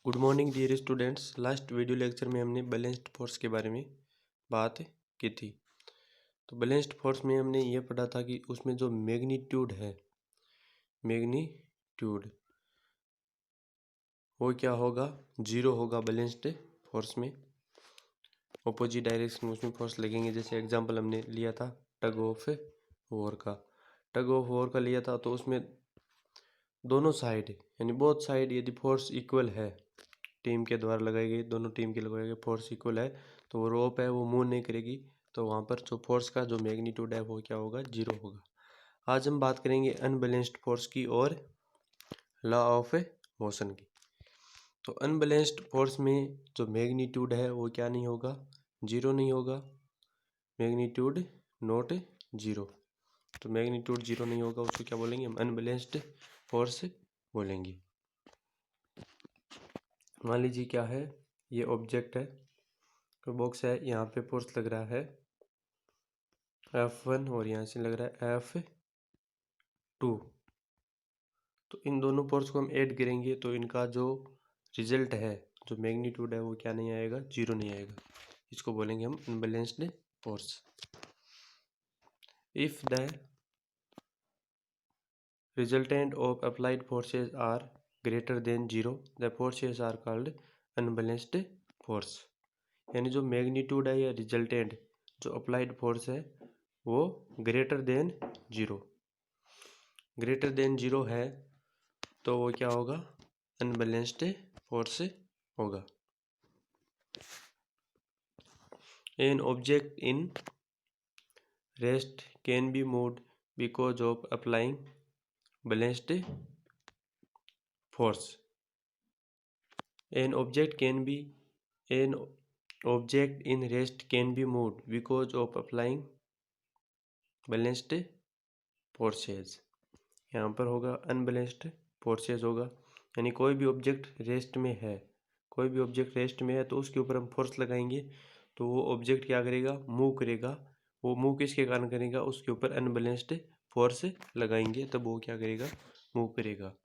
Good morning dear students. Last video lecture में हमने balanced force के बारे में बात की थी। तो बैलेंस्ड फोर्स में हमने ये पढ़ा था कि उसमें जो मैग्नीट्यूड है, मैग्नीट्यूड वो क्या होगा, जीरो होगा बैलेंस्ड फोर्स में। ऑपोजिट डायरेक्शन में उसमें फोर्स लगेंगे। जैसे एग्जांपल हमने लिया था टग ऑफ वॉर का। टग ऑफ वॉर का लिया था तो उसमें दोनों साइड यानी बोथ साइड यदि फोर्स इक्वल है, टीम के द्वारा लगाई गई, दोनों टीम के लगाई गई फोर्स इक्वल है, तो वो रोप है वो मूव नहीं करेगी। तो वहाँ पर जो फोर्स का जो मैग्नीट्यूड है वो क्या होगा, जीरो होगा। आज हम बात करेंगे अनबैलेंस्ड फोर्स की और लॉ ऑफ मोशन की। तो अनबैलेंस्ड फोर्स में जो मैग्नीट्यूड है वो क्या नहीं होगा, जीरो नहीं होगा। Magnitude not zero. तो मैग्नीट्यूड जीरो नहीं होगा, उसको क्या बोलेंगे हम, अनबैलेंस्ड फोर्स बोलेंगे। मान लीजिए क्या है, ये ऑब्जेक्ट है, तो बॉक्स है, यहाँ पे फोर्स लग रहा है F1 और यहाँ से लग रहा है F2। तो इन दोनों फोर्स को हम ऐड करेंगे तो इनका जो रिजल्ट है, जो मैग्नीट्यूड है, वो क्या नहीं आएगा, जीरो नहीं आएगा। इसको बोलेंगे हम unbalanced force. If the resultant of applied forces are greater than zero, the forces are called unbalanced force. यानी जो मैग्नीट्यूड है या रिजल्टेंट जो अप्लाइड फोर्स है वो greater than zero, greater than zero है तो वो क्या होगा, अनबैलेंस्ड फोर्स होगा। An object in rest can be moved because of applying balanced force. An object in rest can be moved because of applying balanced forces. यहाँ पर होगा unbalanced forces होगा। यानी कोई भी ऑब्जेक्ट रेस्ट में है, कोई भी ऑब्जेक्ट रेस्ट में है तो उसके ऊपर हम फोर्स लगाएंगे तो वो ऑब्जेक्ट क्या करेगा, मूव करेगा। वो मूव किसके कारण करेगा, उसके ऊपर अनबैलेंस्ड फोर्स लगाएंगे तब वो क्या करेगा, मूव करेगा।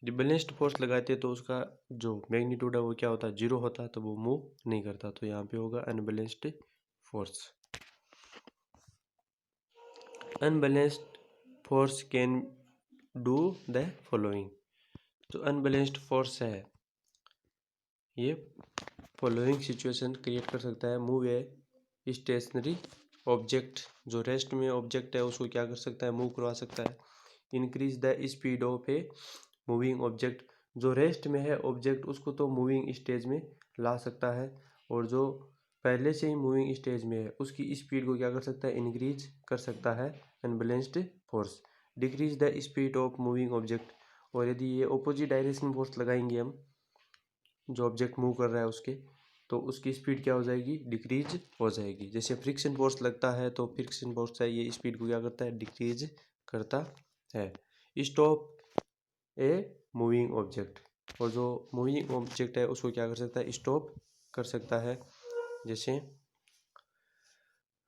यदि बैलेंस्ड फोर्स लगाते तो उसका जो मैग्नीट्यूड है वो क्या होता है, जीरो होता है, तो वो मूव नहीं करता। तो यहाँ पे होगा unbalanced force. Unbalanced force can do the following. जो अनबैलेंस्ड फोर्स है ये फॉलोइंग सिचुएशन क्रिएट कर सकता है। मूव ए स्टेशनरी ऑब्जेक्ट, जो रेस्ट में ऑब्जेक्ट है उसको क्या कर सकता है, मूव करवा सकता है। Increase the speed of a moving object, जो रेस्ट में है ऑब्जेक्ट उसको तो मूविंग स्टेज में ला सकता है, और जो पहले से ही मूविंग स्टेज में है उसकी स्पीड को क्या कर सकता है, इंक्रीज कर सकता है unbalanced force. Decrease the speed of moving object, और यदि ये ऑपोजिट डायरेक्शन फोर्स लगाएंगे हम, जो ऑब्जेक्ट मूव कर रहा है उसके, तो उसकी स्पीड क्या हो जाएगी, डिक्रीज हो जाएगी। जैसे फ्रिक्शन फोर्स लगता है तो फ्रिक्शन फोर्स है ये स्पीड को क्या करता है, डिक्रीज करता है। स्टॉप ए मूविंग ऑब्जेक्ट, और जो मूविंग ऑब्जेक्ट है उसको क्या कर सकता है, स्टॉप कर सकता है। जैसे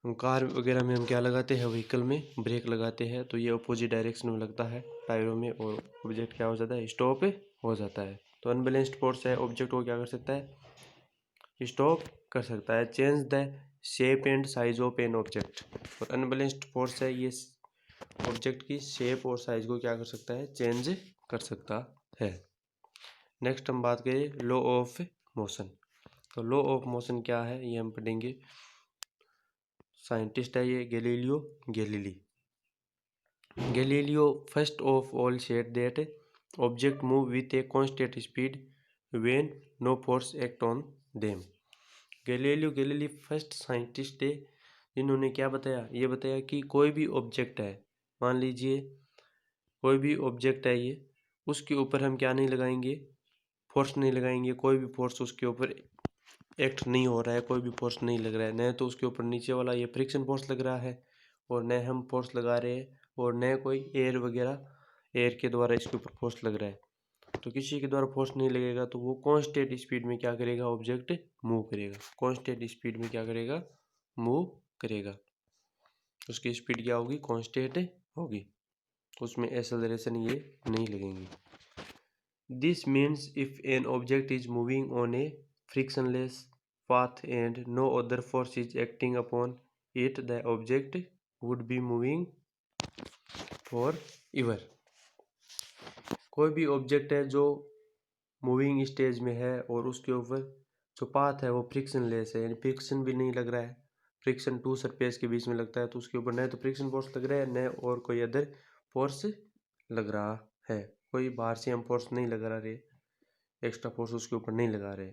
कार वगैरह में हम क्या लगाते हैं, व्हीकल में ब्रेक लगाते हैं, तो ये अपोजिट डायरेक्शन में लगता है टायरों में, और ऑब्जेक्ट क्या हो जाता है, स्टॉप हो जाता है। तो अनबैलेंस्ड फोर्स है, ऑब्जेक्ट को क्या कर सकता है, स्टॉप कर सकता है। Change the shape and size of an object, और अनबैलेंस्ड फोर्स है ये ऑब्जेक्ट की शेप और साइज को क्या कर सकता है, चेंज कर सकता है। नेक्स्ट हम बात करें लॉ ऑफ मोशन। तो लॉ ऑफ मोशन क्या है ये हम पढ़ेंगे। साइंटिस्ट है ये Galileo Galilei. Galileo first of all said that object move with a constant speed when no force act on them. Galileo Galilei first scientist है जिन्होंने क्या बताया, ये बताया कि कोई भी ऑब्जेक्ट है, मान लीजिए कोई भी ऑब्जेक्ट है ये, उसके ऊपर हम क्या नहीं लगाएंगे, फोर्स नहीं लगाएंगे। कोई भी फोर्स उसके ऊपर एक्ट नहीं हो रहा है, कोई भी फोर्स नहीं लग रहा है, न तो उसके ऊपर नीचे वाला ये फ्रिक्शन फोर्स लग रहा है, और न हम फोर्स लगा रहे हैं, और न कोई एयर वगैरह एयर के द्वारा इसके ऊपर फोर्स लग रहा है। तो किसी के द्वारा फोर्स नहीं लगेगा तो वो कांस्टेंट स्पीड में क्या करेगा, ऑब्जेक्ट मूव करेगा। कांस्टेंट स्पीड में क्या करेगा, मूव करेगा। उसकी स्पीड क्या होगी, कांस्टेंट होगी, उसमें एक्सेलरेशन ये नहीं लगेंगी। This means if an object is moving on a frictionless path and no other force is acting upon it, the object would be moving forever. कोई भी ऑब्जेक्ट है जो मूविंग स्टेज में है और उसके ऊपर जो पाथ है वो फ्रिक्शनलेस है, यानी फ्रिक्शन भी नहीं लग रहा है। फ्रिक्शन टू सरफेस के बीच में लगता है, तो उसके ऊपर न तो फ्रिक्शन फोर्स लग रहा है न और कोई अदर फोर्स लग रहा है। कोई बाहर से हम फोर्स नहीं लगा रहे, एक्स्ट्रा फोर्स उसके ऊपर नहीं लगा रहे।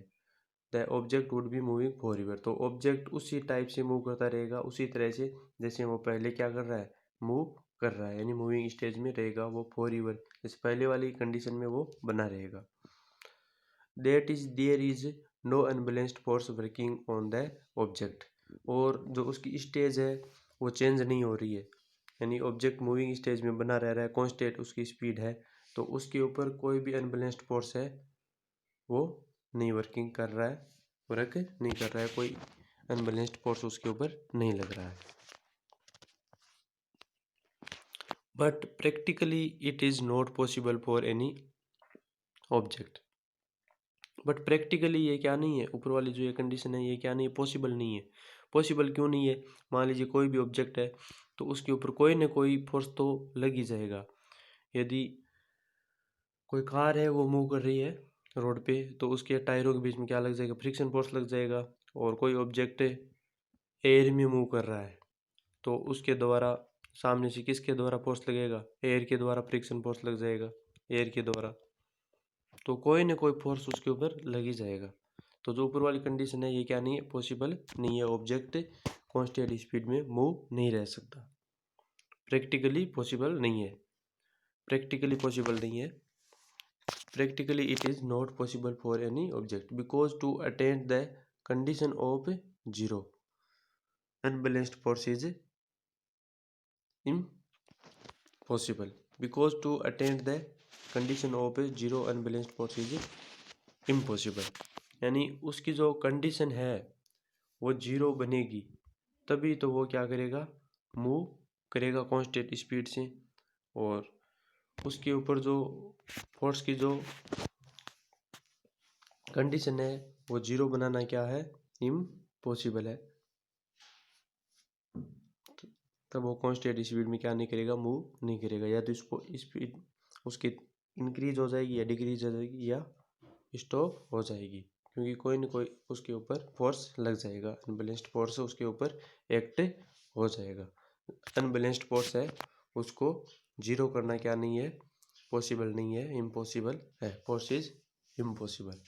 The object would be moving forever, तो ऑब्जेक्ट उसी टाइप से मूव करता रहेगा, उसी तरह से जैसे वो पहले क्या कर रहा है, मूव कर रहा है, यानी मूविंग स्टेज में रहेगा वो फॉरएवर, जैसे पहले वाली कंडीशन में वो बना रहेगा। That is there is no unbalanced force working on the object, और जो उसकी स्टेज है वो चेंज नहीं हो रही है, यानी ऑब्जेक्ट मूविंग स्टेज में बना रह रहा है, कांस्टेंट उसकी स्पीड है, तो उसके ऊपर कोई भी अनबैलेंस्ड फोर्स है वो नहीं वर्किंग कर रहा है, वर्क नहीं कर रहा है, कोई अनबैलेंस्ड फोर्स उसके ऊपर नहीं लग रहा है। But practically it is not possible for any object, but practically ये क्या नहीं है, ऊपर वाली जो ये कंडीशन है ये क्या नहीं है, पॉसिबल नहीं है। पॉसिबल क्यों नहीं है? मान लीजिए कोई भी ऑब्जेक्ट है तो उसके ऊपर कोई ना कोई फोर्स तो लग ही जाएगा। यदि कोई कार है वो मूव कर रही है रोड पे, तो उसके टायरों के बीच में क्या लग जाएगा, फ्रिक्शन फोर्स लग जाएगा। और कोई ऑब्जेक्ट एयर में मूव कर रहा है तो उसके द्वारा सामने से किसके द्वारा फोर्स लगेगा, एयर के द्वारा फ्रिक्शन फोर्स लग जाएगा, एयर के द्वारा, तो कोई ना कोई फोर्स उसके ऊपर लग ही जाएगा। तो जो ऊपर वाली कंडीशन है ये क्या नहीं है, पॉसिबल नहीं है, ऑब्जेक्ट कांस्टेंट स्पीड में मूव नहीं रह सकता, प्रैक्टिकली पॉसिबल नहीं है, प्रैक्टिकली पॉसिबल नहीं है। Practically it is not possible for any object because to attain the condition of zero unbalanced force is impossible, because to attain the condition of zero unbalanced force is impossible, यानी उसकी जो condition है वो zero बनेगी तभी तो वो क्या करेगा, मूव करेगा कांस्टेंट स्पीड से, और उसके ऊपर जो फोर्स की जो कंडीशन है वो जीरो बनाना क्या है, इम्पॉसिबल है। तब वो कांस्टेंट स्पीड में क्या नहीं करेगा, मूव नहीं करेगा, या तो इसको स्पीड उसकी इंक्रीज हो जाएगी या डिक्रीज हो जाएगी या स्टॉप हो जाएगी, क्योंकि कोई ना कोई उसके ऊपर फोर्स लग जाएगा, अनबैलेंस्ड फोर्स उसके ऊपर एक्ट हो जाएगा। अनबैलेंस्ड फोर्स है उसको जीरो करना क्या नहीं है, पॉसिबल नहीं है, इम्पॉसिबल है, force is impossible.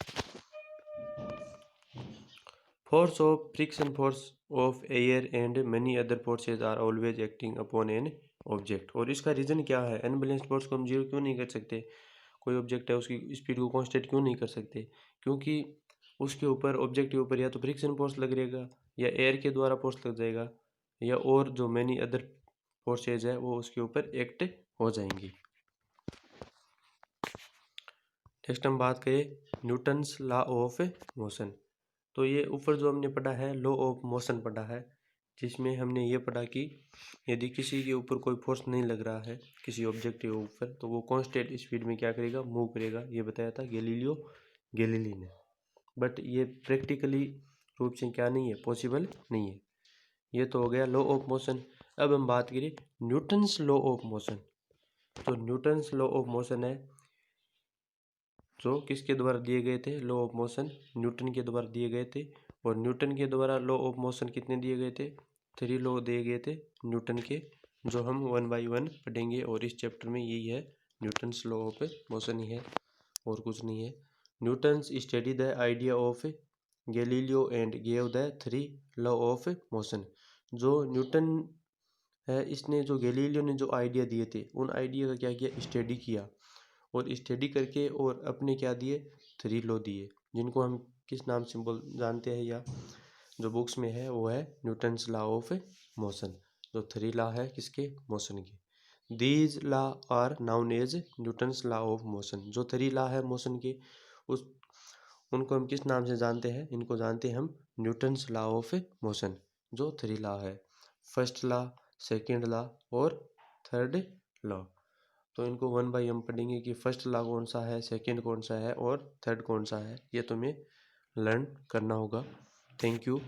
Force of friction, force of air and many other forces are always acting upon an object, और इसका रीज़न क्या है, अनबैलेंस्ड फोर्स को हम जीरो क्यों नहीं कर सकते, कोई ऑब्जेक्ट है उसकी स्पीड को कांस्टेंट क्यों नहीं कर सकते, क्योंकि उसके ऊपर ऑब्जेक्ट के ऊपर या तो फ्रिक्शन फोर्स लग रहेगा या एयर के द्वारा फोर्स लग जाएगा या और जो मैनी अदर फोर्सेज है वो उसके ऊपर एक्ट हो जाएंगी। नेक्स्ट हम बात करें न्यूटन्स लॉ ऑफ मोशन। तो ये ऊपर जो हमने पढ़ा है लॉ ऑफ मोशन पढ़ा है, जिसमें हमने ये पढ़ा कि यदि किसी के ऊपर कोई फोर्स नहीं लग रहा है किसी ऑब्जेक्ट के ऊपर तो वो कांस्टेंट स्पीड में क्या करेगा, मूव करेगा, ये बताया था गैलीलियो गैलीली ने। बट ये प्रैक्टिकली रूप से क्या नहीं है, पॉसिबल नहीं है। ये तो हो गया लॉ ऑफ मोशन। अब हम बात करें न्यूटन्स लॉ ऑफ मोशन। तो न्यूटन्स लॉ ऑफ मोशन है जो किसके द्वारा दिए गए थे, लॉ ऑफ मोशन न्यूटन के द्वारा दिए गए थे। और न्यूटन के द्वारा लॉ ऑफ मोशन कितने दिए गए थे, 3 लॉ दिए गए थे न्यूटन के, जो हम 1 बाई 1 पढ़ेंगे, और इस चैप्टर में यही है, न्यूटन्स लॉ ऑफ मोशन ही है और कुछ नहीं है। Newton's study the idea of Galileo and gave the 3 law of motion. जो न्यूटन है इसने जो गैलीलियो ने जो आइडिया दिए थे उन आइडिया का क्या किया, स्टडी किया, और स्टडी करके और अपने क्या दिए, 3 लॉ दिए, जिनको हम किस नाम से जानते हैं या जो बुक्स में है वो है न्यूटन्स लॉ ऑफ मोशन, जो 3 लॉ है किसके, मोशन के। These law are known as Newton's law of motion. जो 3 लॉ है मोशन के उस उनको हम किस नाम से जानते हैं, इनको जानते हैं हम न्यूटन्स लॉ ऑफ मोशन, जो 3 लॉ है, फर्स्ट लॉ, सेकेंड लॉ और थर्ड लॉ। तो इनको वन बाय हम पढ़ेंगे कि फर्स्ट लॉ कौन सा है, सेकंड कौन सा है और थर्ड कौन सा है। ये तुम्हें लर्न करना होगा। Thank you.